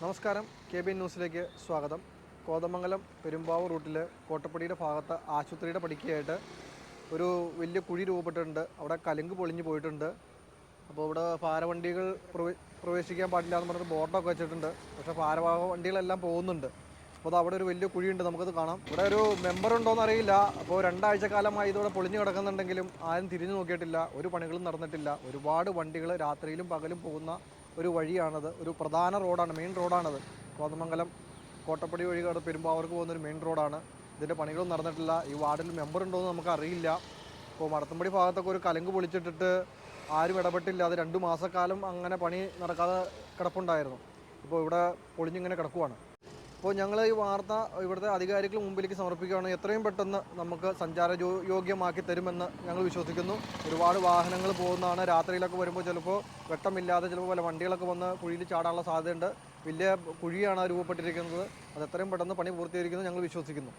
നമസ്കാരം. കെ ന്യൂസിലേക്ക് സ്വാഗതം. കോതമംഗലം പെരുമ്പാവൂർ റൂട്ടിൽ കോട്ടപ്പടിയുടെ ഭാഗത്ത് ആശുപത്രിയുടെ പടിക്കയായിട്ട് ഒരു വലിയ കുഴി രൂപപ്പെട്ടിട്ടുണ്ട്. അവിടെ കലുങ്ക് പൊളിഞ്ഞു പോയിട്ടുണ്ട്. അപ്പോൾ ഇവിടെ ഭാരവണ്ടികൾ പ്രവേശിക്കാൻ പാടില്ല എന്ന് പറഞ്ഞിട്ട് ബോർഡൊക്കെ വെച്ചിട്ടുണ്ട്. പക്ഷേ ഭാരവാഹ വണ്ടികളെല്ലാം പോകുന്നുണ്ട്. അപ്പോൾ അത് അവിടെ ഒരു വലിയ കുഴിയുണ്ട്, നമുക്കത് കാണാം. ഇവിടെ ഒരു മെമ്പർ ഉണ്ടോയെന്ന് അറിയില്ല. അപ്പോൾ 2 ആഴ്ചക്കാലമായി ഇതോടെ പൊളിഞ്ഞു കിടക്കുന്നുണ്ടെങ്കിലും ആരും തിരിഞ്ഞു നോക്കിയിട്ടില്ല, ഒരു പണികളും നടന്നിട്ടില്ല. ഒരുപാട് വണ്ടികൾ രാത്രിയിലും പകലും പോകുന്ന ഒരു വഴിയാണത്. ഒരു പ്രധാന റോഡാണ്, മെയിൻ റോഡാണത്. കോതമംഗലം കോട്ടപ്പടി വഴി പെരുമ്പാവൂർക്ക് പോകുന്നൊരു മെയിൻ റോഡാണ്. ഇതിൻ്റെ പണികളൊന്നും നടന്നിട്ടില്ല. ഈ വാർഡിൽ മെമ്പർ ഉണ്ടോയെന്ന് നമുക്കറിയില്ല. ഇപ്പോൾ മടത്തമ്പടി ഭാഗത്തൊക്കെ ഒരു കലുങ്ക് പൊളിച്ചിട്ടിട്ട് ആരും ഇടപെട്ടില്ല. അത് 2 മാസക്കാലം അങ്ങനെ പണി നടക്കാതെ കിടപ്പുണ്ടായിരുന്നു. ഇപ്പോൾ ഇവിടെ പൊളിഞ്ഞിങ്ങനെ കിടക്കുവാണ്. അപ്പോൾ ഞങ്ങൾ ഈ വാർത്ത ഇവിടുത്തെ അധികാരികൾ മുമ്പിലേക്ക് സമർപ്പിക്കുകയാണ്. എത്രയും പെട്ടെന്ന് നമുക്ക് യോഗ്യമാക്കി തരുമെന്ന് ഞങ്ങൾ വിശ്വസിക്കുന്നു. ഒരുപാട് വാഹനങ്ങൾ പോകുന്നതാണ്. രാത്രിയിലൊക്കെ വരുമ്പോൾ ചിലപ്പോൾ വെട്ടമില്ലാതെ ചിലപ്പോൾ പല വണ്ടികളൊക്കെ വന്ന് കുഴിയിൽ ചാടാനുള്ള സാധ്യതയുണ്ട്. വലിയ കുഴിയാണ് രൂപപ്പെട്ടിരിക്കുന്നത്. അത് എത്രയും പെട്ടെന്ന് പണി പൂർത്തീകരിക്കുമെന്ന് ഞങ്ങൾ വിശ്വസിക്കുന്നു.